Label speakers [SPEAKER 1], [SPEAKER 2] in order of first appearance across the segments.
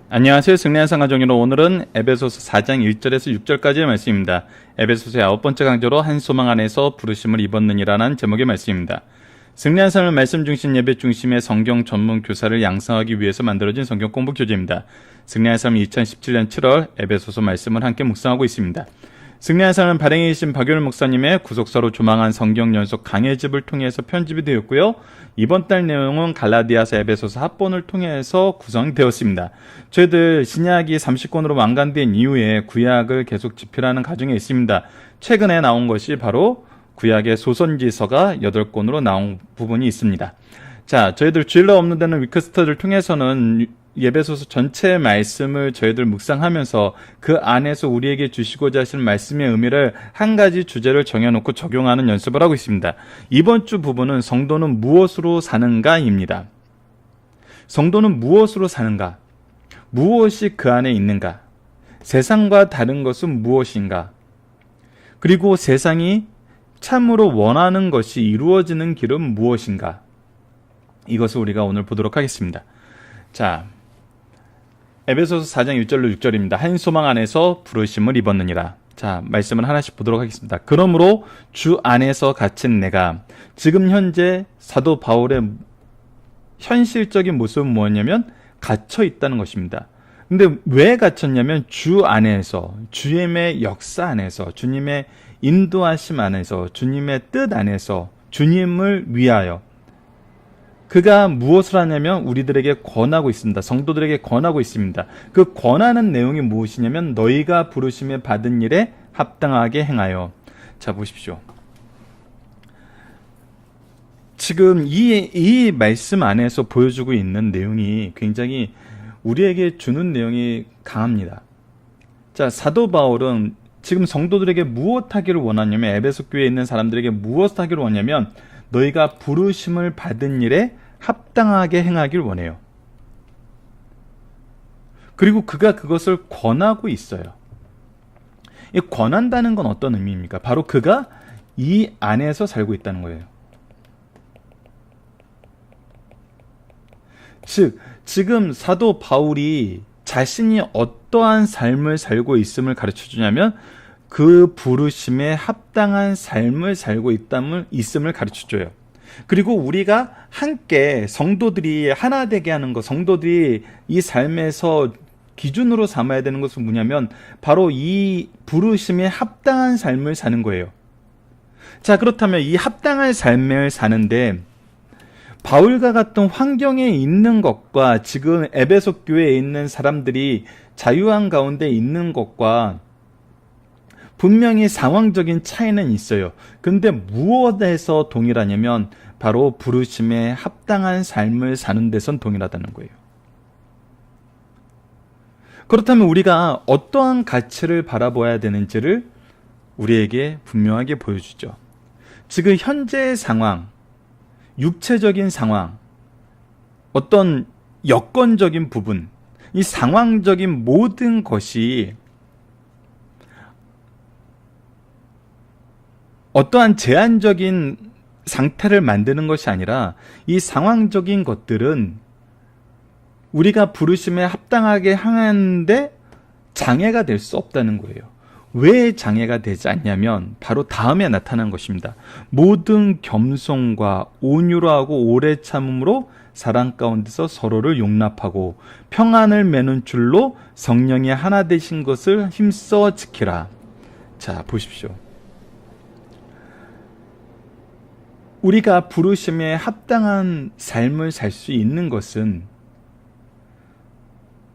[SPEAKER 1] 안녕하세요. 승리한 가정으로 오늘은 에베소서 4장 1절에서 6절까지의 말씀입니다. 에베소서의 9번째 강조로 한 소망 안에서 부르심을 입었느니라는 제목의 말씀입니다. 승리한 삶을 말씀 중심 예배 중심의 성경 전문 교사를 양성하기 위해서 만들어진 성경 공부 교재입니다. 승리한 삶은 2017년 7월 에베소서 말씀을 함께 묵상하고 있습니다. 승리한 삶은 발행해 계신 박유일 목사님의 구속사로 조망한 성경 연속 강해집을 통해서 편집이 되었고요. 이번 달 내용은 갈라디아서 에베소서 합본을 통해서 구성되었습니다. 저희들 신약이 30권으로 완간된 이후에 구약을 계속 집필하는 과정에 있습니다. 최근에 나온 것이 바로 구약의 소선지서가 8권으로 나온 부분이 있습니다. 자, 저희들 주일날 없는 데는 위크스터를 통해서는 에베소서 전체 말씀을 저희들 묵상하면서 그 안에서 우리에게 주시고자 하시는 말씀의 의미를 한 가지 주제를 정해놓고 적용하는 연습을 하고 있습니다. 이번 주 부분은 성도는 무엇으로 사는가입니다. 성도는 무엇으로 사는가? 무엇이 그 안에 있는가? 세상과 다른 것은 무엇인가? 그리고 세상이 참으로 원하는 것이 이루어지는 길은 무엇인가? 이것을 우리가 오늘 보도록 하겠습니다. 자, 에베소서 4장 1절로 6절입니다. 한 소망 안에서 부르심을 입었느니라. 자, 말씀을 하나씩 보도록 하겠습니다. 그러므로 주 안에서 갇힌 내가, 지금 현재 사도 바울의 현실적인 모습은 뭐냐면 갇혀 있다는 것입니다. 근데 왜 갇혔냐면 주 안에서, 주님의 역사 안에서, 주님의 인도하심 안에서, 주님의 뜻 안에서, 주님을 위하여 그가 무엇을 하냐면 우리들에게 권하고 있습니다. 성도들에게 권하고 있습니다. 그 권하는 내용이 무엇이냐면 너희가 부르심에 받은 일에 합당하게 행하여. 자, 보십시오. 지금 이 말씀 안에서 보여주고 있는 내용이 굉장히 우리에게 주는 내용이 강합니다. 자, 사도 바울은 지금 성도들에게 무엇 하기를 원하냐면, 에베소 교회에 있는 사람들에게 무엇 하기를 원하냐면 너희가 부르심을 받은 일에 합당하게 행하길 원해요. 그리고 그가 그것을 권하고 있어요. 이 권한다는 건 어떤 의미입니까? 바로 그가 이 안에서 살고 있다는 거예요. 즉, 지금 사도 바울이 자신이 어떠한 삶을 살고 있음을 가르쳐 주냐면 그 부르심에 합당한 삶을 살고 있음을 가르쳐 줘요. 그리고 우리가 함께 성도들이 하나 되게 하는 것, 성도들이 이 삶에서 기준으로 삼아야 되는 것은 뭐냐면 바로 이 부르심에 합당한 삶을 사는 거예요. 자, 그렇다면 이 합당한 삶을 사는데 바울과 같은 환경에 있는 것과 지금 에베소 교회에 있는 사람들이 자유한 가운데 있는 것과 분명히 상황적인 차이는 있어요. 근데 무엇에서 동일하냐면 바로 부르심에 합당한 삶을 사는 데선 동일하다는 거예요. 그렇다면 우리가 어떠한 가치를 바라봐야 되는지를 우리에게 분명하게 보여주죠. 지금 현재의 상황, 육체적인 상황, 어떤 여건적인 부분, 이 상황적인 모든 것이 어떠한 제한적인 상태를 만드는 것이 아니라 이 상황적인 것들은 우리가 부르심에 합당하게 행하는데 장애가 될 수 없다는 거예요. 왜 장애가 되지 않냐면 바로 다음에 나타난 것입니다. 모든 겸손과 온유로 하고 오래 참음으로 사랑 가운데서 서로를 용납하고 평안을 매는 줄로 성령이 하나 되신 것을 힘써 지키라. 자, 보십시오. 우리가 부르심에 합당한 삶을 살 수 있는 것은,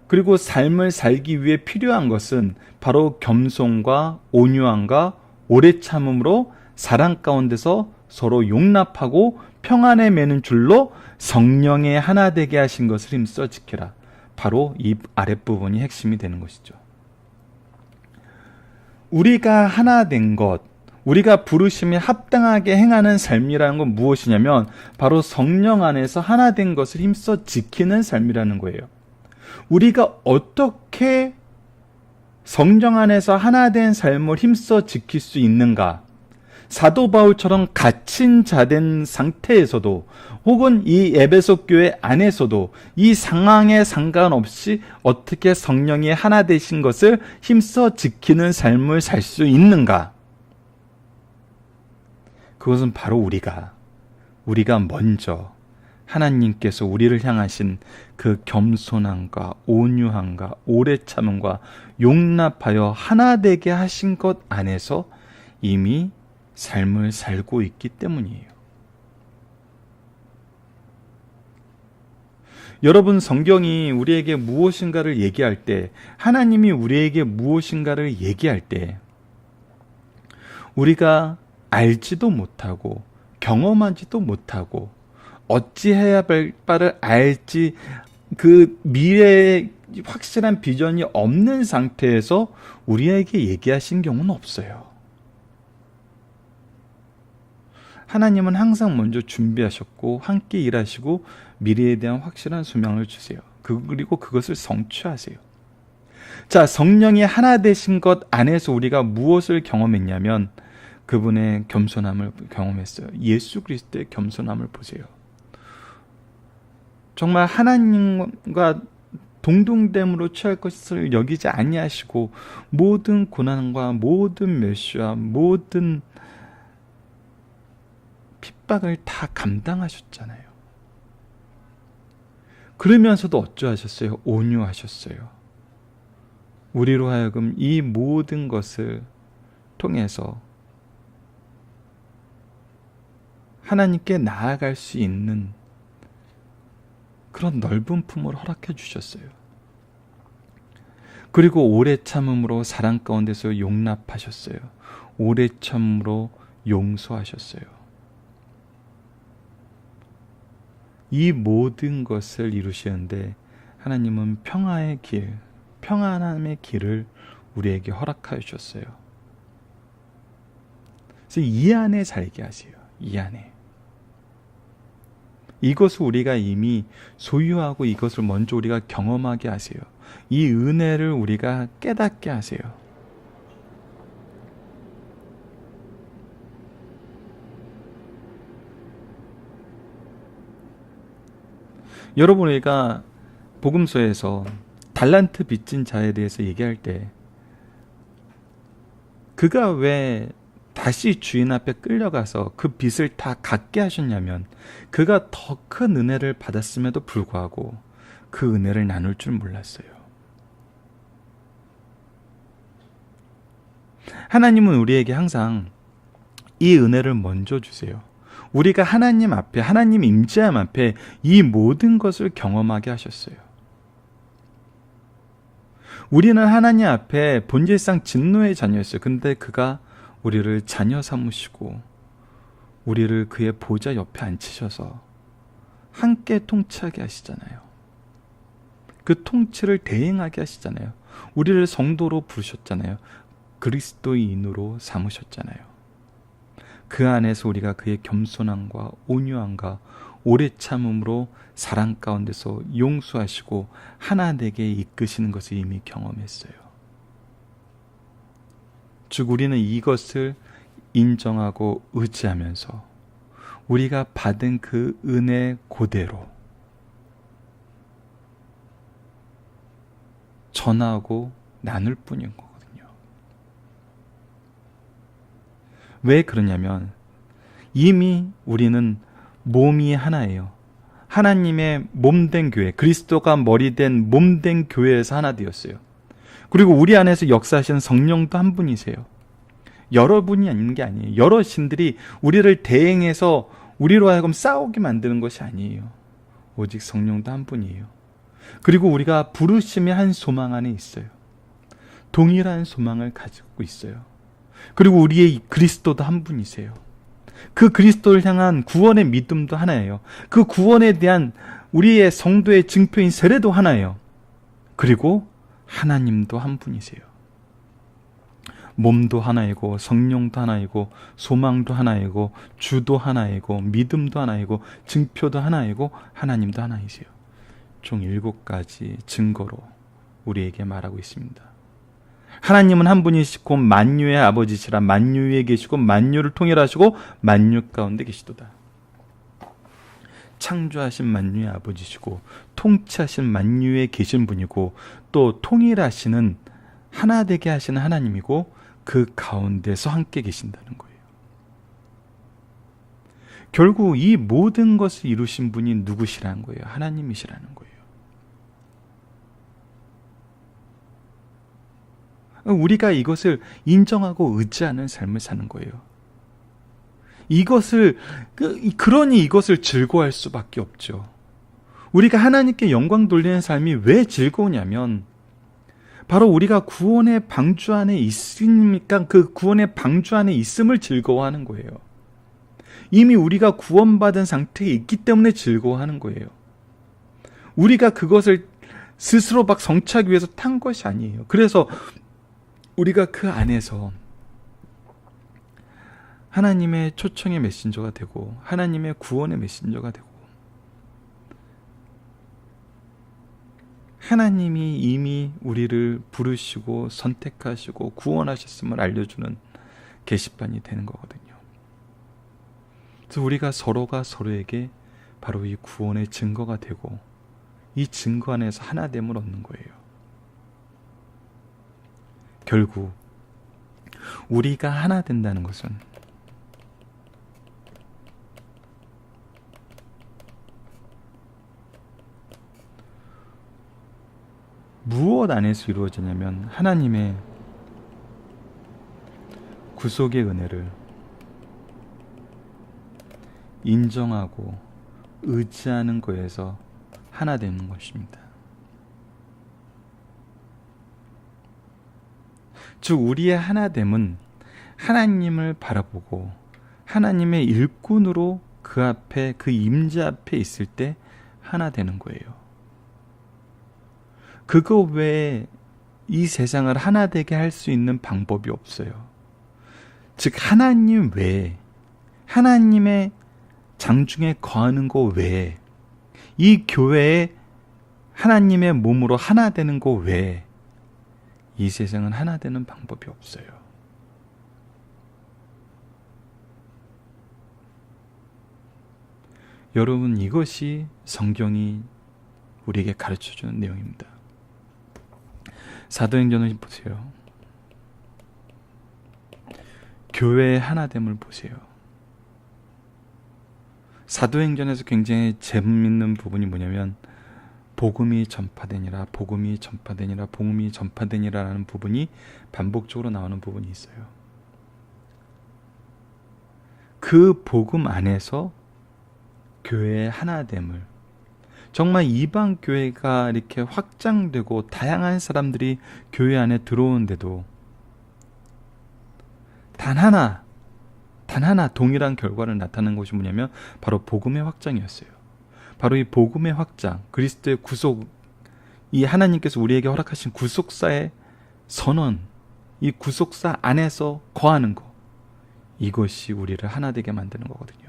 [SPEAKER 1] 그리고 삶을 살기 위해 필요한 것은 바로 겸손과 온유함과 오래 참음으로 사랑 가운데서 서로 용납하고 평안에 매는 줄로 성령의 하나 되게 하신 것을 힘써 지키라. 바로 이 아랫부분이 핵심이 되는 것이죠. 우리가 하나 된 것, 우리가 부르심에 합당하게 행하는 삶이라는 건 무엇이냐면 바로 성령 안에서 하나 된 것을 힘써 지키는 삶이라는 거예요. 우리가 어떻게 성령 안에서 하나 된 삶을 힘써 지킬 수 있는가? 사도 바울처럼 갇힌 자 된 상태에서도 혹은 이 에베소 교회 안에서도 이 상황에 상관없이 어떻게 성령이 하나 되신 것을 힘써 지키는 삶을 살 수 있는가? 그것은 바로 우리가 먼저 하나님께서 우리를 향하신 그 겸손함과 온유함과 오래 참음과 용납하여 하나 되게 하신 것 안에서 이미 삶을 살고 있기 때문이에요. 여러분, 성경이 우리에게 무엇인가를 얘기할 때, 하나님이 우리에게 무엇인가를 얘기할 때 우리가 알지도 못하고 경험하지도 못하고 어찌해야 할 바를 알지 그 미래의 확실한 비전이 없는 상태에서 우리에게 얘기하신 경우는 없어요. 하나님은 항상 먼저 준비하셨고 함께 일하시고 미래에 대한 확실한 소망을 주세요. 그리고 그것을 성취하세요. 자, 성령이 하나 되신 것 안에서 우리가 무엇을 경험했냐면 그분의 겸손함을 경험했어요. 예수 그리스도의 겸손함을 보세요. 정말 하나님과 동등됨으로 취할 것을 여기지 아니하시고 모든 고난과 모든 멸시와 모든 핍박을 다 감당하셨잖아요. 그러면서도 어쩌하셨어요? 온유하셨어요. 우리로 하여금 이 모든 것을 통해서 하나님께 나아갈 수 있는 그런 넓은 품을 허락해 주셨어요. 그리고 오래 참음으로 사랑 가운데서 용납하셨어요. 오래 참음으로 용서하셨어요. 이 모든 것을 이루시는데 하나님은 평화의 길, 평안함의 길을 우리에게 허락하여 주셨어요. 그래서 이 안에 살게 하세요. 이 안에. 이것을 우리가 이미 소유하고 이것을 먼저 우리가 경험하게 하세요. 이 은혜를 우리가 깨닫게 하세요. 여러분, 우리가 복음서에서 달란트 빚진 자에 대해서 얘기할 때 그가 왜 다시 주인 앞에 끌려가서 그 빚을 다 갚게 하셨냐면 그가 더 큰 은혜를 받았음에도 불구하고 그 은혜를 나눌 줄 몰랐어요. 하나님은 우리에게 항상 이 은혜를 먼저 주세요. 우리가 하나님 앞에, 하나님 임재함 앞에 이 모든 것을 경험하게 하셨어요. 우리는 하나님 앞에 본질상 진노의 자녀였어요. 근데 그가 우리를 자녀 삼으시고 우리를 그의 보좌 옆에 앉히셔서 함께 통치하게 하시잖아요. 그 통치를 대행하게 하시잖아요. 우리를 성도로 부르셨잖아요. 그리스도인으로 삼으셨잖아요. 그 안에서 우리가 그의 겸손함과 온유함과 오래 참음으로 사랑 가운데서 용서하시고 하나 되게 이끄시는 것을 이미 경험했어요. 즉 우리는 이것을 인정하고 의지하면서 우리가 받은 그 은혜 그대로 전하고 나눌 뿐인 거거든요. 왜 그러냐면 이미 우리는 몸이 하나예요. 하나님의 몸된 교회, 그리스도가 머리된 몸된 교회에서 하나 되었어요. 그리고 우리 안에서 역사하시는 성령도 한 분이세요. 여러 분이 있는 게 아니에요. 여러 신들이 우리를 대행해서 우리로 하여금 싸우게 만드는 것이 아니에요. 오직 성령도 한 분이에요. 그리고 우리가 부르심의 한 소망 안에 있어요. 동일한 소망을 가지고 있어요. 그리고 우리의 그리스도도 한 분이세요. 그 그리스도를 향한 구원의 믿음도 하나예요. 그 구원에 대한 우리의 성도의 증표인 세례도 하나예요. 그리고 하나님도 한 분이세요. 몸도 하나이고 성령도 하나이고 소망도 하나이고 주도 하나이고 믿음도 하나이고 증표도 하나이고 하나님도 하나이세요. 총 7가지 증거로 우리에게 말하고 있습니다. 하나님은 한 분이시고 만유의 아버지시라. 만유 위에 계시고 만유를 통일하시고 만유 가운데 계시도다. 창조하신 만유의 아버지시고 통치하신 만유에 계신 분이고 또 통일하시는 하나 되게 하시는 하나님이고 그 가운데서 함께 계신다는 거예요. 결국 이 모든 것을 이루신 분이 누구시라는 거예요? 하나님이시라는 거예요. 우리가 이것을 인정하고 의지하는 삶을 사는 거예요. 그러니 이것을 즐거워할 수밖에 없죠. 우리가 하나님께 영광 돌리는 삶이 왜 즐거우냐면 바로 우리가 구원의 방주 안에 있으니까 그 구원의 방주 안에 있음을 즐거워하는 거예요. 이미 우리가 구원받은 상태에 있기 때문에 즐거워하는 거예요. 우리가 그것을 스스로 막 성취하기 위해서 탄 것이 아니에요. 그래서 우리가 그 안에서 하나님의 초청의 메신저가 되고 하나님의 구원의 메신저가 되고 하나님이 이미 우리를 부르시고 선택하시고 구원하셨음을 알려주는 게시판이 되는 거거든요. 그래서 우리가 서로가 서로에게 바로 이 구원의 증거가 되고 이 증거 안에서 하나됨을 얻는 거예요. 결국 우리가 하나 된다는 것은 무엇 안에서 이루어지냐면 하나님의 구속의 은혜를 인정하고 의지하는 것에서 하나 되는 것입니다. 즉 우리의 하나됨은 하나님을 바라보고 하나님의 일꾼으로 그 앞에 그 임재 앞에 있을 때 하나 되는 거예요. 그거 외에 이 세상을 하나 되게 할 수 있는 방법이 없어요. 즉 하나님 외에 하나님의 장중에 거하는 것 외에 이 교회에 하나님의 몸으로 하나 되는 것 외에 이 세상은 하나 되는 방법이 없어요. 여러분 이것이 성경이 우리에게 가르쳐주는 내용입니다. 사도행전을 보세요. 교회의 하나됨을 보세요. 사도행전에서 굉장히 재밌는 부분이 뭐냐면 복음이 전파되니라, 복음이 전파되니라, 복음이 전파되니라라는 부분이 반복적으로 나오는 부분이 있어요. 그 복음 안에서 교회의 하나됨을 정말 이방 교회가 이렇게 확장되고 다양한 사람들이 교회 안에 들어오는데도 단 하나 동일한 결과를 나타낸 것이 뭐냐면 바로 복음의 확장이었어요. 바로 이 복음의 확장, 그리스도의 구속, 이 하나님께서 우리에게 허락하신 구속사의 선언, 이 구속사 안에서 거하는 것, 이것이 우리를 하나 되게 만드는 거거든요.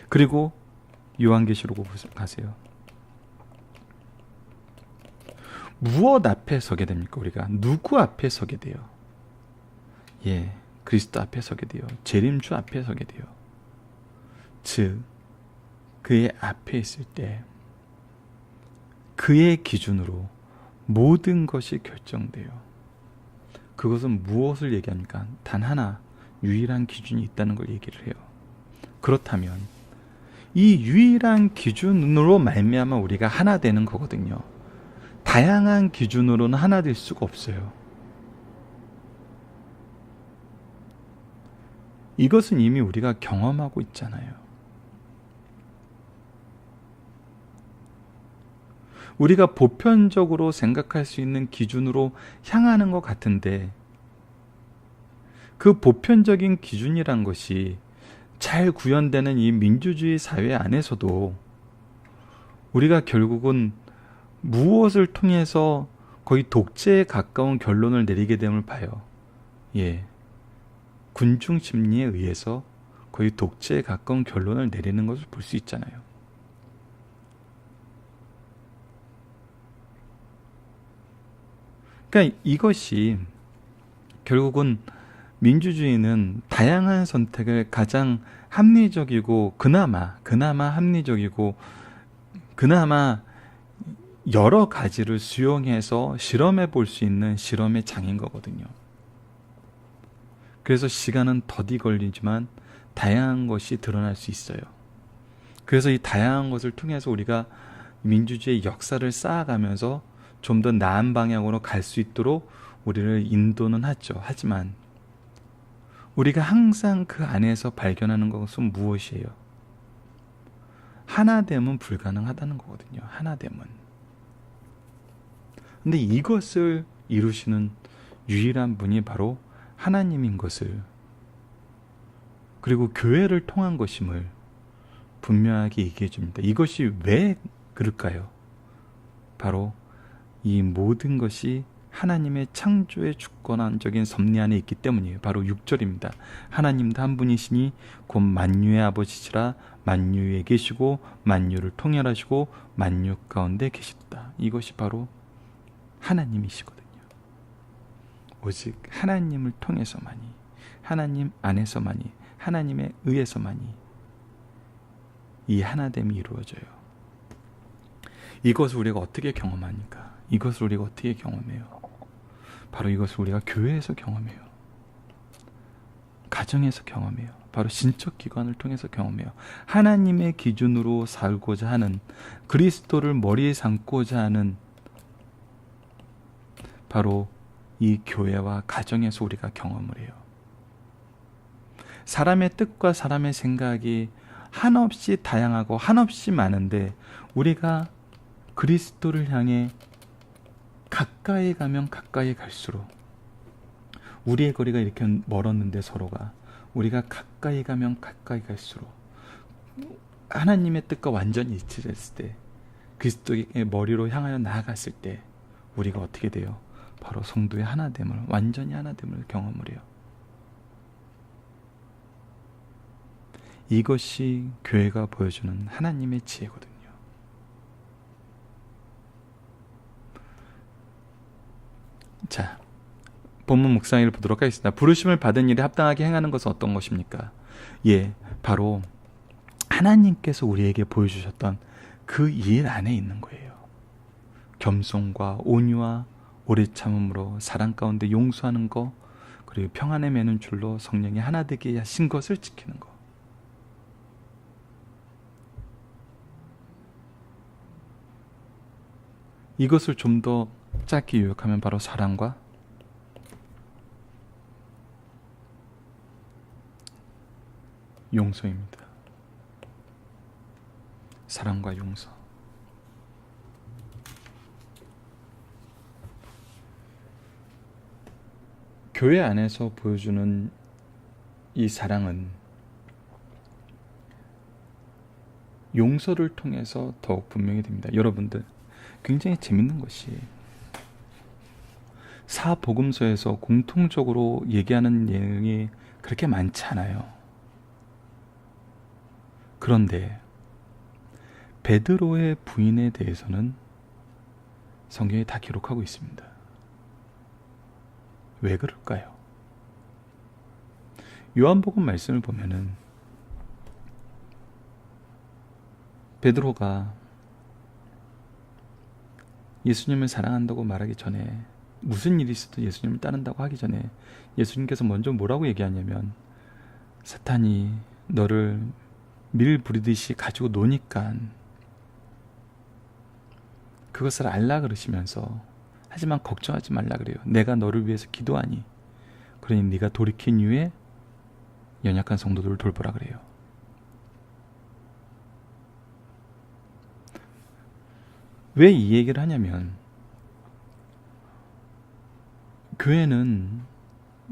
[SPEAKER 1] 그리고 요한계시록 가세요. 무엇 앞에 서게 됩니까? 우리가 누구 앞에 서게 돼요? 그리스도 앞에 서게 돼요. 재림주 앞에 서게 돼요. 즉 그의 앞에 있을 때 그의 기준으로 모든 것이 결정돼요. 그것은 무엇을 얘기합니까? 단 하나 유일한 기준이 있다는 걸 얘기를 해요. 그렇다면 이 유일한 기준으로 말미암아 우리가 하나 되는 거거든요. 다양한 기준으로는 하나 될 수가 없어요. 이것은 이미 우리가 경험하고 있잖아요. 우리가 보편적으로 생각할 수 있는 기준으로 향하는 것 같은데 그 보편적인 기준이란 것이 잘 구현되는 이 민주주의 사회 안에서도 우리가 결국은 무엇을 통해서 거의 독재에 가까운 결론을 내리게 됨을 봐요. 군중 심리에 의해서 거의 독재에 가까운 결론을 내리는 것을 볼 수 있잖아요. 그러니까 이것이 결국은 민주주의는 다양한 선택을 가장 합리적이고 그나마 합리적이고 그나마 여러 가지를 수용해서 실험해 볼 수 있는 실험의 장인 거거든요. 그래서 시간은 더디 걸리지만 다양한 것이 드러날 수 있어요. 그래서 이 다양한 것을 통해서 우리가 민주주의의 역사를 쌓아가면서 좀 더 나은 방향으로 갈 수 있도록 우리를 인도는 하죠. 하지만 우리가 항상 그 안에서 발견하는 것은 무엇이에요? 하나됨은 불가능하다는 거거든요. 하나됨은. 근데 이것을 이루시는 유일한 분이 바로 하나님인 것을, 그리고 교회를 통한 것임을 분명하게 얘기해 줍니다. 이것이 왜 그럴까요? 바로 이 모든 것이 하나님의 창조의 주권적인 섭리 안에 있기 때문이에요. 바로 6절입니다. 하나님도 한 분이시니 곧 만유의 아버지시라. 만유 위에 계시고 만유를 통렬하시고 만유 가운데 계시다. 이것이 바로 하나님이시거든요. 오직 하나님을 통해서만이, 하나님 안에서만이, 하나님에 의해서만이 이 하나됨이 이루어져요. 이것을 우리가 어떻게 경험하니까? 이것을 우리가 어떻게 경험해요? 바로 이것을 우리가 교회에서 경험해요. 가정에서 경험해요. 바로 신적 기관을 통해서 경험해요. 하나님의 기준으로 살고자 하는, 그리스도를 머리에 삼고자 하는 바로 이 교회와 가정에서 우리가 경험을 해요. 사람의 뜻과 사람의 생각이 한없이 다양하고 한없이 많은데 우리가 그리스도를 향해 가까이 가면 가까이 갈수록, 우리의 거리가 이렇게 멀었는데 서로가, 우리가 가까이 가면 가까이 갈수록 하나님의 뜻과 완전히 일치했을 때, 그리스도의 머리로 향하여 나아갔을 때 우리가 어떻게 돼요? 바로 성도의 하나됨을, 완전히 하나됨을 경험을 해요. 이것이 교회가 보여주는 하나님의 지혜거든요. 자, 본문 묵상을 보도록 하겠습니다. 부르심을 받은 일에 합당하게 행하는 것은 어떤 것입니까? 예, 바로 하나님께서 우리에게 보여주셨던 그 일 안에 있는 거예요. 겸손과 온유와 오래 참음으로 사랑 가운데 용서하는 것, 그리고 평안에 매는 줄로 성령이 하나 되게 하신 것을 지키는 것. 이것을 좀 더 짧게 요약하면 바로 사랑과 용서입니다. 사랑과 용서. 교회 안에서 보여주는 이 사랑은 용서를 통해서 더욱 분명히 됩니다. 여러분들, 굉장히 재밌는 것이 사복음서에서 공통적으로 얘기하는 내용이 그렇게 많지 않아요. 그런데 베드로의 부인에 대해서는 성경이 다 기록하고 있습니다. 왜 그럴까요? 요한복음 말씀을 보면은 베드로가 예수님을 사랑한다고 말하기 전에, 무슨 일이 있어도 예수님을 따른다고 하기 전에 예수님께서 먼저 뭐라고 얘기하냐면, 사탄이 너를 밀 부리듯이 가지고 노니까 그것을 알라 그러시면서, 하지만 걱정하지 말라 그래요. 내가 너를 위해서 기도하니 그러니 네가 돌이킨 이후에 연약한 성도들을 돌보라 그래요. 왜 이 얘기를 하냐면, 교회는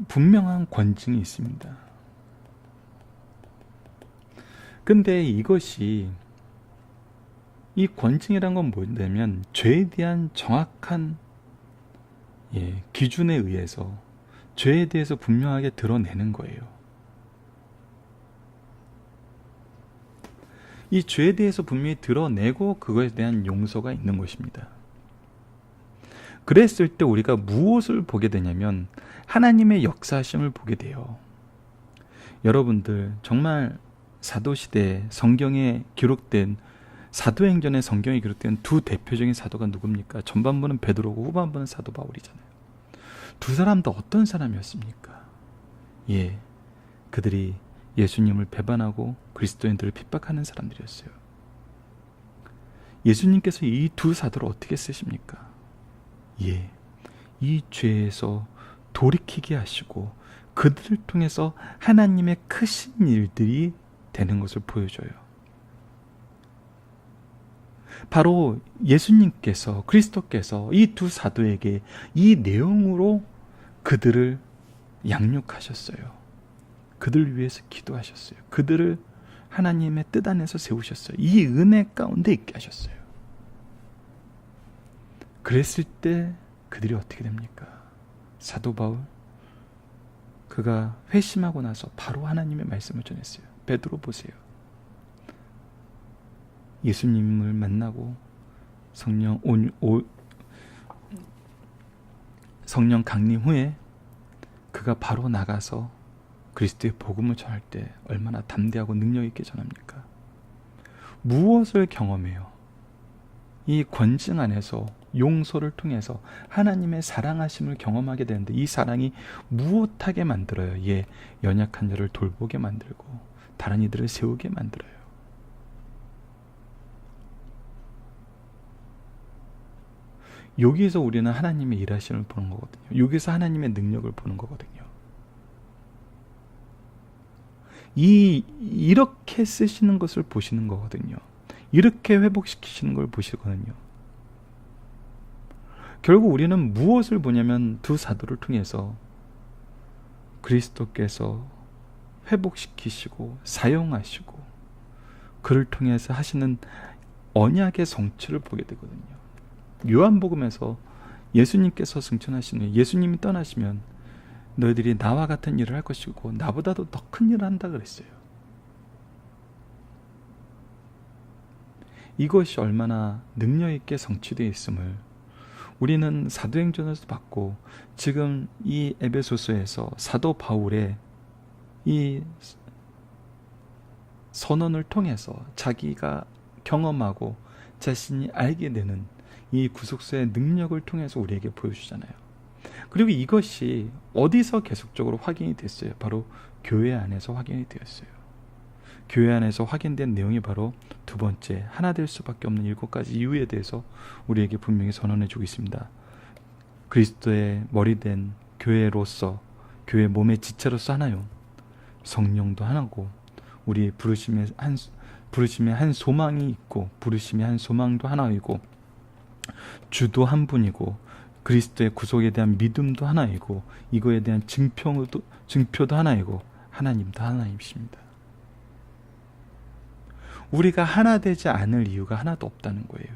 [SPEAKER 1] 분명한 권징이 있습니다. 근데 이것이, 이 권징이란 건 뭐냐면 죄에 대한 정확한 기준에 의해서 죄에 대해서 분명하게 드러내는 거예요. 이 죄에 대해서 분명히 드러내고 그것에 대한 용서가 있는 것입니다. 그랬을 때 우리가 무엇을 보게 되냐면 하나님의 역사하심을 보게 돼요. 여러분들 정말 사도시대에 성경에 기록된 사도행전의 성경에 기록된 두 대표적인 사도가 누굽니까? 전반부는 베드로고 후반부는 사도 바울이잖아요. 두 사람 다 어떤 사람이었습니까? 그들이 예수님을 배반하고 그리스도인들을 핍박하는 사람들이었어요. 예수님께서 이 두 사도를 어떻게 쓰십니까? 이 죄에서 돌이키게 하시고 그들을 통해서 하나님의 크신 일들이 되는 것을 보여줘요. 바로 예수님께서, 그리스도께서 이 두 사도에게 이 내용으로 그들을 양육하셨어요. 그들 위해서 기도하셨어요. 그들을 하나님의 뜻 안에서 세우셨어요. 이 은혜 가운데 있게 하셨어요. 그랬을 때 그들이 어떻게 됩니까? 사도 바울, 그가 회심하고 나서 바로 하나님의 말씀을 전했어요. 베드로 보세요. 예수님을 만나고 성령 강림 후에 그가 바로 나가서 그리스도의 복음을 전할 때 얼마나 담대하고 능력 있게 전합니까? 무엇을 경험해요? 이 권증 안에서 용서를 통해서 하나님의 사랑하심을 경험하게 되는데 이 사랑이 무엇하게 만들어요? 연약한 자를 돌보게 만들고 다른 이들을 세우게 만들어요. 여기에서 우리는 하나님의 일하심을 보는 거거든요. 여기서 하나님의 능력을 보는 거거든요. 이렇게 쓰시는 것을 보시는 거거든요. 이렇게 회복시키시는 걸 보시거든요. 결국 우리는 무엇을 보냐면 두 사도를 통해서 그리스도께서 회복시키시고 사용하시고 그를 통해서 하시는 언약의 성취를 보게 되거든요. 요한복음에서 예수님께서 승천하시는, 예수님이 떠나시면 너희들이 나와 같은 일을 할 것이고 나보다도 더 큰 일을 한다 그랬어요. 이것이 얼마나 능력 있게 성취되어 있음을 우리는 사도행전에서 봤고, 지금 이 에베소서에서 사도 바울의 이 선언을 통해서 자기가 경험하고 자신이 알게 되는 이 구속사의 능력을 통해서 우리에게 보여주잖아요. 그리고 이것이 어디서 계속적으로 확인이 됐어요? 바로 교회 안에서 확인이 되었어요. 교회 안에서 확인된 내용이 바로 두 번째, 하나 될 수밖에 없는 7가지 이유에 대해서 우리에게 분명히 선언해 주고 있습니다. 그리스도의 머리된 교회로서, 교회 몸의 지체로서 하나요. 성령도 하나고, 우리 부르심의 한 소망이 있고, 부르심의 한 소망도 하나이고, 주도 한 분이고, 그리스도의 구속에 대한 믿음도 하나이고, 이거에 대한 증표도 하나이고, 하나님도 하나님이십니다. 우리가 하나 되지 않을 이유가 하나도 없다는 거예요.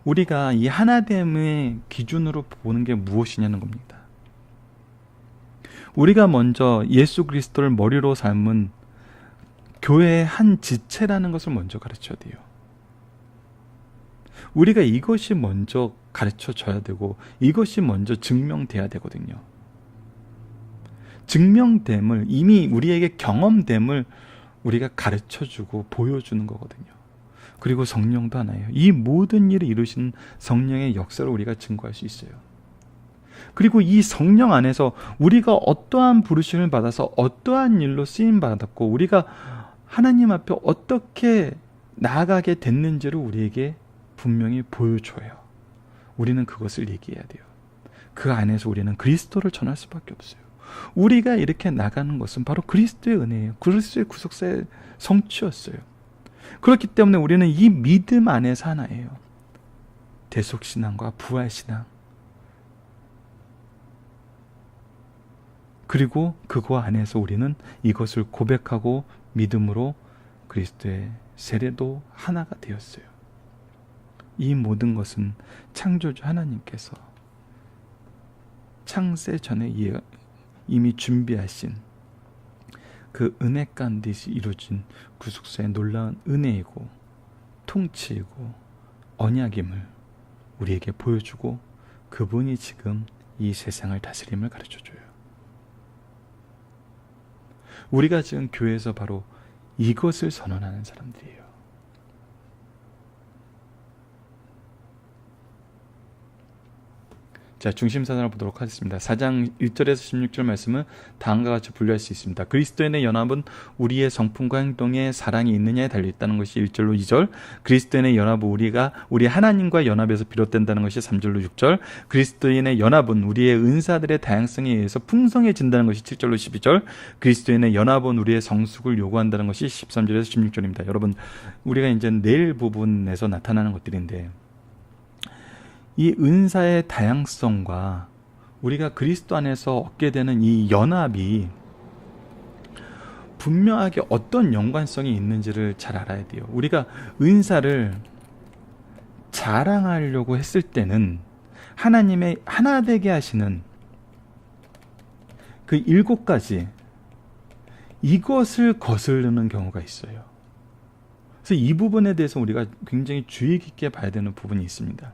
[SPEAKER 1] 우리가 이 하나됨의 기준으로 보는 게 무엇이냐는 겁니다. 우리가 먼저 예수 그리스도를 머리로 삼은 교회의 한 지체라는 것을 먼저 가르쳐야 돼요. 우리가 이것이 먼저 가르쳐 줘야 되고, 이것이 먼저 증명돼야 되거든요. 증명됨을, 이미 우리에게 경험됨을 우리가 가르쳐주고 보여주는 거거든요. 그리고 성령도 하나예요. 이 모든 일을 이루신 성령의 역사를 우리가 증거할 수 있어요. 그리고 이 성령 안에서 우리가 어떠한 부르심을 받아서 어떠한 일로 쓰임받았고, 우리가 하나님 앞에 어떻게 나아가게 됐는지를 우리에게 분명히 보여줘요. 우리는 그것을 얘기해야 돼요. 그 안에서 우리는 그리스도를 전할 수밖에 없어요. 우리가 이렇게 나가는 것은 바로 그리스도의 은혜예요. 그리스도의 구속사의 성취였어요. 그렇기 때문에 우리는 이 믿음 안에서 하나예요. 대속신앙과 부활신앙, 그리고 그거 안에서 우리는 이것을 고백하고 믿음으로 그리스도의 세례도 하나가 되었어요. 이 모든 것은 창조주 하나님께서 창세 전에 이미 준비하신 그 은혜 가운데 이루어진 구속사의 놀라운 은혜이고 통치이고 언약임을 우리에게 보여주고 그분이 지금 이 세상을 다스림을 가르쳐줘요. 우리가 지금 교회에서 바로 이것을 선언하는 사람들이에요. 자, 중심사상을 보도록 하겠습니다. 4장 1절에서 16절 말씀은 다음과 같이 분류할 수 있습니다. 그리스도인의 연합은 우리의 성품과 행동에 사랑이 있느냐에 달려있다는 것이 1절로 2절, 그리스도인의 연합은 우리 하나님과 연합에서 비롯된다는 것이 3절로 6절, 그리스도인의 연합은 우리의 은사들의 다양성에 의해서 풍성해진다는 것이 7절로 12절, 그리스도인의 연합은 우리의 성숙을 요구한다는 것이 13절에서 16절입니다. 여러분, 우리가 이제 내일 부분에서 나타나는 것들인데, 이 은사의 다양성과 우리가 그리스도 안에서 얻게 되는 이 연합이 분명하게 어떤 연관성이 있는지를 잘 알아야 돼요. 우리가 은사를 자랑하려고 했을 때는 하나님의 하나 되게 하시는 그 7가지 이것을 거스르는 경우가 있어요. 그래서 이 부분에 대해서 우리가 굉장히 주의 깊게 봐야 되는 부분이 있습니다.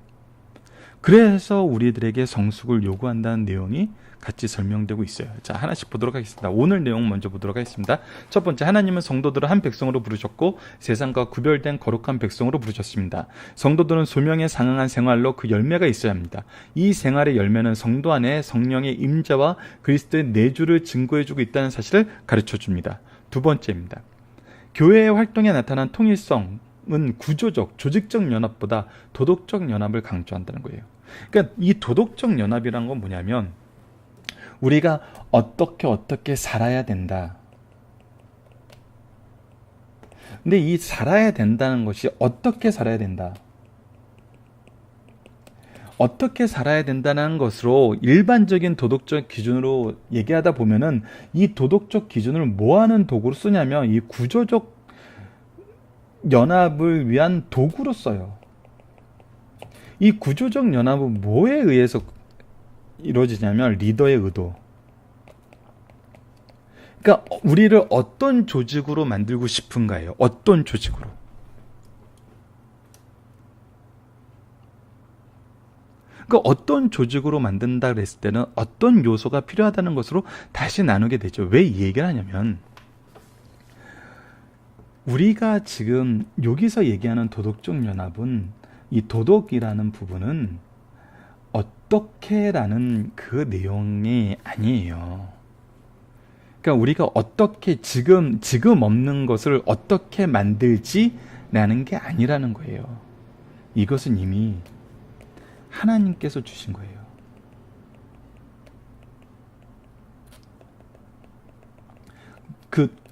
[SPEAKER 1] 그래서 우리들에게 성숙을 요구한다는 내용이 같이 설명되고 있어요. 자, 하나씩 보도록 하겠습니다. 오늘 내용 먼저 보도록 하겠습니다. 첫 번째, 하나님은 성도들을 한 백성으로 부르셨고 세상과 구별된 거룩한 백성으로 부르셨습니다. 성도들은 소명에 상응한 생활로 그 열매가 있어야 합니다. 이 생활의 열매는 성도 안에 성령의 임재와 그리스도의 내주를 증거해주고 있다는 사실을 가르쳐줍니다. 두 번째입니다. 교회의 활동에 나타난 통일성은 구조적, 조직적 연합보다 도덕적 연합을 강조한다는 거예요. 그러니까 이 도덕적 연합이란 건 뭐냐면 우리가 어떻게 살아야 된다. 근데 이 살아야 된다는 것이 어떻게 살아야 된다. 어떻게 살아야 된다는 것으로 일반적인 도덕적 기준으로 얘기하다 보면은 이 도덕적 기준을 뭐 하는 도구로 쓰냐면 이 구조적 연합을 위한 도구로 써요. 이 구조적 연합은 뭐에 의해서 이루어지냐면 리더의 의도. 그러니까 우리를 어떤 조직으로 만들고 싶은가예요. 어떤 조직으로. 그러니까 어떤 조직으로 만든다 그랬을 때는 어떤 요소가 필요하다는 것으로 다시 나누게 되죠. 왜 이 얘기를 하냐면 우리가 지금 여기서 얘기하는 도덕적 연합은 이 도덕이라는 부분은 어떻게라는 그 내용이 아니에요. 그러니까 우리가 어떻게 지금 없는 것을 어떻게 만들지라는 게 아니라는 거예요. 이것은 이미 하나님께서 주신 거예요.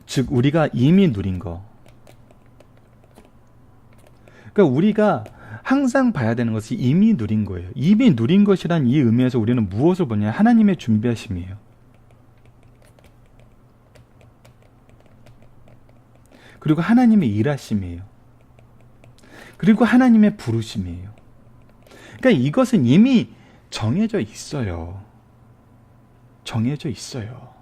[SPEAKER 1] 즉 우리가 이미 누린 거. 그러니까 우리가 항상 봐야 되는 것이 이미 누린 거예요. 이미 누린 것이란 이 의미에서 우리는 무엇을 보냐? 하나님의 준비하심이에요. 그리고 하나님의 일하심이에요. 그리고 하나님의 부르심이에요. 그러니까 이것은 이미 정해져 있어요. 정해져 있어요.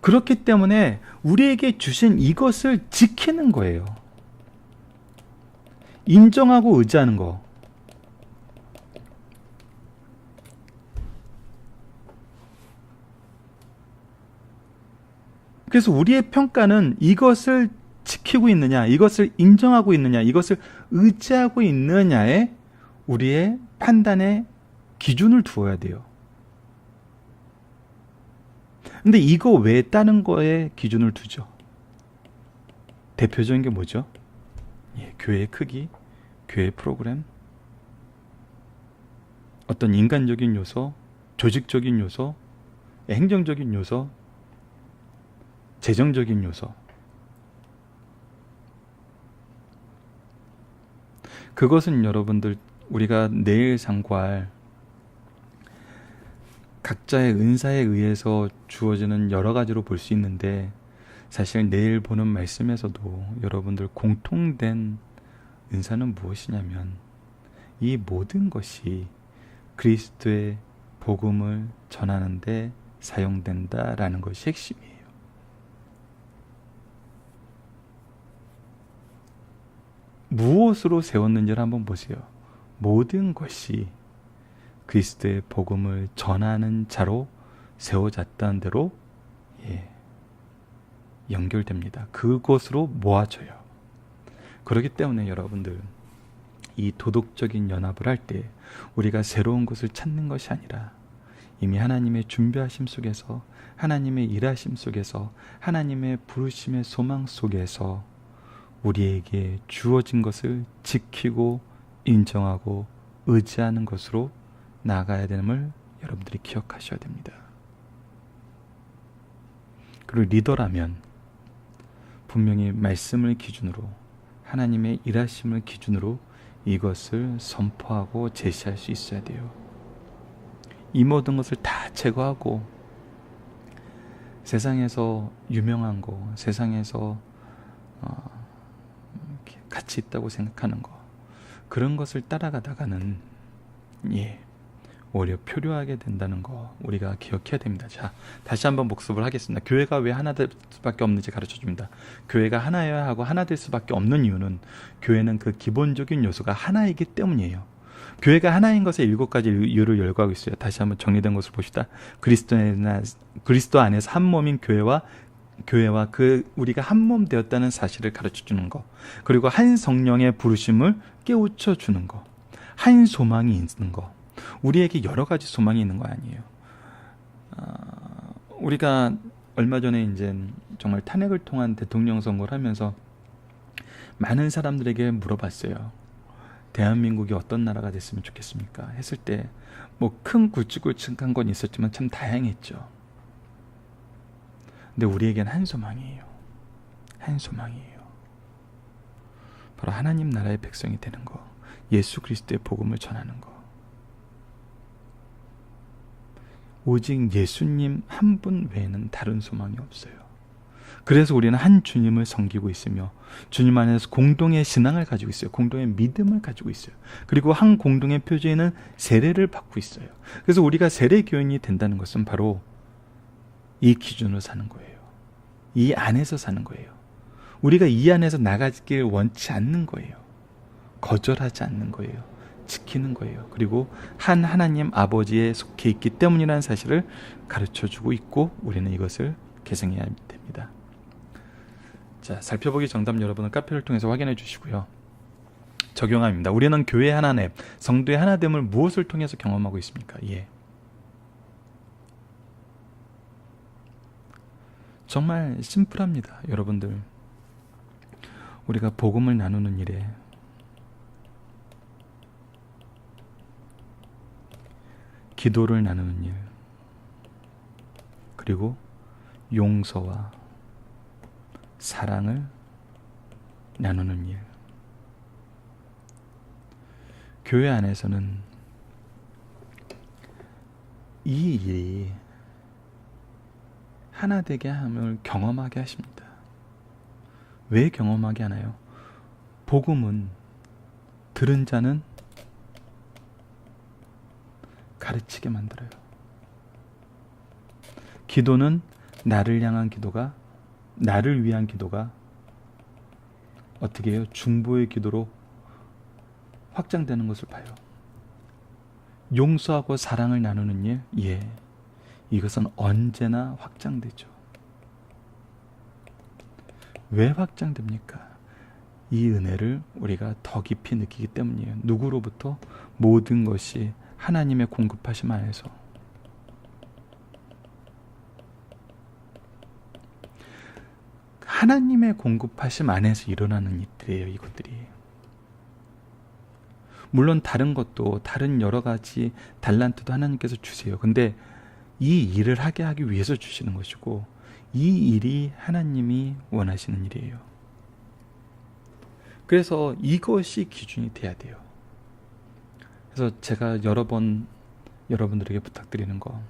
[SPEAKER 1] 그렇기 때문에 우리에게 주신 이것을 지키는 거예요. 인정하고 의지하는 거. 그래서 우리의 평가는 이것을 지키고 있느냐, 이것을 인정하고 있느냐, 이것을 의지하고 있느냐에 우리의 판단의 기준을 두어야 돼요. 근데 이거 외에 다른 거에 기준을 두죠. 대표적인 게 뭐죠? 교회의 크기, 교회 프로그램, 어떤 인간적인 요소, 조직적인 요소, 행정적인 요소, 재정적인 요소. 그것은 여러분들 우리가 내일 상고할 각자의 은사에 의해서 주어지는 여러 가지로 볼 수 있는데 사실 내일 보는 말씀에서도 여러분들 공통된 은사는 무엇이냐면 이 모든 것이 그리스도의 복음을 전하는 데 사용된다라는 것이 핵심이에요. 무엇으로 세웠는지를 한번 보세요. 모든 것이 그리스도의 복음을 전하는 자로 세워졌다는 대로 연결됩니다. 그것으로 모아져요. 그렇기 때문에 여러분들, 이 도덕적인 연합을 할 때 우리가 새로운 것을 찾는 것이 아니라 이미 하나님의 준비하심 속에서, 하나님의 일하심 속에서, 하나님의 부르심의 소망 속에서 우리에게 주어진 것을 지키고 인정하고 의지하는 것으로 나아가야 됨을 여러분들이 기억하셔야 됩니다. 그리고 리더라면 분명히 말씀을 기준으로, 하나님의 일하심을 기준으로 이것을 선포하고 제시할 수 있어야 돼요. 이 모든 것을 다 제거하고 세상에서 유명한 거, 세상에서 가치 있다고 생각하는 거, 그런 것을 따라가다가는 오히려 표류하게 된다는 거 우리가 기억해야 됩니다. 자, 다시 한번 복습을 하겠습니다. 교회가 왜 하나 될 수밖에 없는지 가르쳐줍니다. 교회가 하나여야 하고 하나 될 수밖에 없는 이유는 안에는 그 기본적인 요소가 하나이기 때문이에요. 교회가 하나인 것에 7가지 이유를 열거하고 있어요. 다시 한번 정리된 것을 봅시다. 그리스도 안에서 한 몸인 교회와 우리가 한 몸 되었다는 사실을 가르쳐주는 거, 그리고 한 성령의 부르심을 깨우쳐주는 거, 한 소망이 있는 거. 우리에게 여러 가지 소망이 있는 거 아니에요. 우리가 얼마 전에 이제 정말 탄핵을 통한 대통령 선거를 하면서 많은 사람들에게 물어봤어요. 대한민국이 어떤 나라가 됐으면 좋겠습니까? 했을 때 뭐 큰 굵직굵직한 건 있었지만 참 다양했죠. 근데 우리에겐 한 소망이에요. 한 소망이에요. 바로 하나님 나라의 백성이 되는 거, 예수 그리스도의 복음을 전하는 거. 오직 예수님 한 분 외에는 다른 소망이 없어요. 그래서 우리는 한 주님을 섬기고 있으며 주님 안에서 공동의 신앙을 가지고 있어요. 공동의 믿음을 가지고 있어요. 그리고 한 공동의 표제에는 세례를 받고 있어요. 그래서 우리가 세례 교인이 된다는 것은 바로 이 기준으로 사는 거예요. 이 안에서 사는 거예요. 우리가 이 안에서 나가길 원치 않는 거예요. 거절하지 않는 거예요. 지키는 거예요. 그리고 한 하나님 아버지에 속해 있기 때문이라는 사실을 가르쳐주고 있고 우리는 이것을 계승해야 됩니다. 자, 살펴보기 정답 여러분은 카페를 통해서 확인해 주시고요. 적용합니다. 우리는 교회 하나됨, 성도의 하나됨을 무엇을 통해서 경험하고 있습니까? 정말 심플합니다. 여러분들, 우리가 복음을 나누는 일에 기도를 나누는 일, 그리고 용서와 사랑을 나누는 일. 교회 안에서는 이 일이 하나 되게 함을 경험하게 하십니다. 왜 경험하게 하나요? 복음은 들은 자는 가르치게 만들어요. 기도는 나를 향한 기도가, 나를 위한 기도가 어떻게 해요? 중보의 기도로 확장되는 것을 봐요. 용서하고 사랑을 나누는 일, 이것은 언제나 확장되죠. 왜 확장됩니까? 이 은혜를 우리가 더 깊이 느끼기 때문이에요. 누구로부터? 모든 것이 하나님의 공급하심 안에서. 하나님의 공급하심 안에서 일어나는 일들이에요. 이것들이. 물론 다른 것도, 다른 여러 가지 달란트도 하나님께서 주세요. 근데 이 일을 하기 위해서 주시는 것이고, 이 일이 하나님이 원하시는 일이에요. 그래서 이것이 기준이 돼야 돼요. 그래서 제가 여러 번 여러분들에게 부탁드리는 거,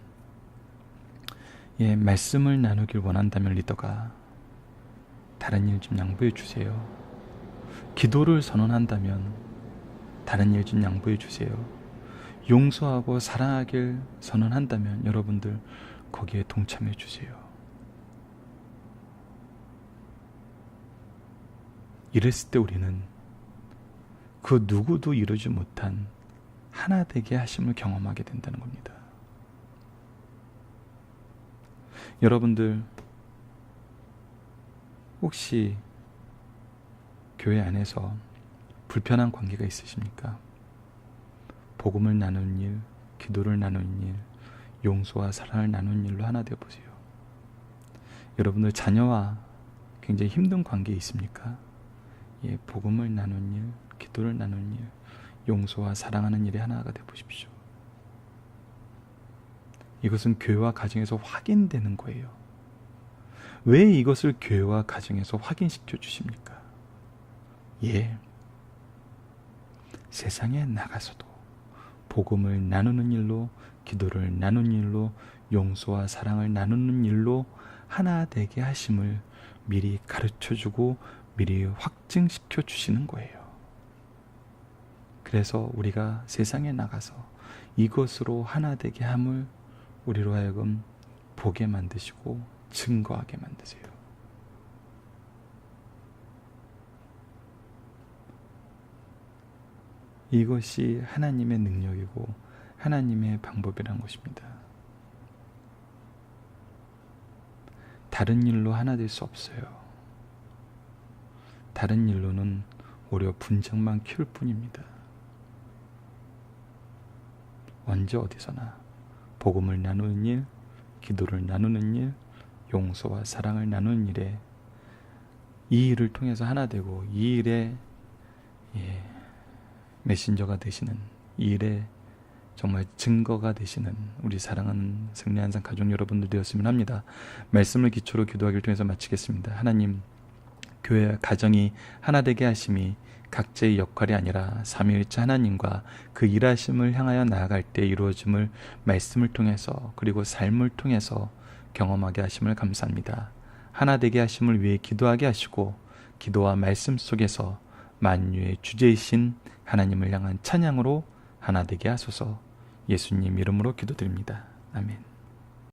[SPEAKER 1] 말씀을 나누길 원한다면 리더가 다른 일 좀 양보해 주세요. 기도를 선언한다면 다른 일 좀 양보해 주세요. 용서하고 사랑하길 선언한다면 여러분들 거기에 동참해 주세요. 이랬을 때 우리는 그 누구도 이루지 못한 하나 되게 하심을 경험하게 된다는 겁니다. 여러분들 혹시 교회 안에서 불편한 관계가 있으십니까? 복음을 나누는 일, 기도를 나누는 일, 용서와 사랑을 나누는 일로 하나 되어 보세요. 여러분들 자녀와 굉장히 힘든 관계에 있습니까? 예, 복음을 나누는 일, 기도를 나누는 일, 용서와 사랑하는 일에 하나가 되어 보십시오. 이것은 교회와 가정에서 확인되는 거예요. 왜 이것을 교회와 가정에서 확인시켜 주십니까? 예, 세상에 나가서도 복음을 나누는 일로, 기도를 나누는 일로, 용서와 사랑을 나누는 일로 하나 되게 하심을 미리 가르쳐주고 미리 확증시켜 주시는 거예요. 그래서 우리가 세상에 나가서 이것으로 하나 되게 함을 우리로 하여금 보게 만드시고 증거하게 만드세요. 이것이 하나님의 능력이고 하나님의 방법이라는 것입니다. 다른 일로 하나 될 수 없어요. 다른 일로는 오히려 분쟁만 키울 뿐입니다. 언제 어디서나 복음을 나누는 일, 기도를 나누는 일, 용서와 사랑을 나누는 일에 이 일을 통해서 하나 되고 이 일에 메신저가 되시는, 이 일에 정말 증거가 되시는 우리 사랑하는 승리한산 가족 여러분들 되었으면 합니다. 말씀을 기초로 기도하기를 통해서 마치겠습니다. 하나님, 교회와 가정이 하나 되게 하심이 각자의 역할이 아니라 삼위일체 하나님과 그 일하심을 향하여 나아갈 때 이루어짐을 말씀을 통해서 그리고 삶을 통해서 경험하게 하심을 감사합니다. 하나 되게 하심을 위해 기도하게 하시고 기도와 말씀 속에서 만유의 주제이신 하나님을 향한 찬양으로 하나 되게 하소서. 예수님 이름으로 기도드립니다. 아멘.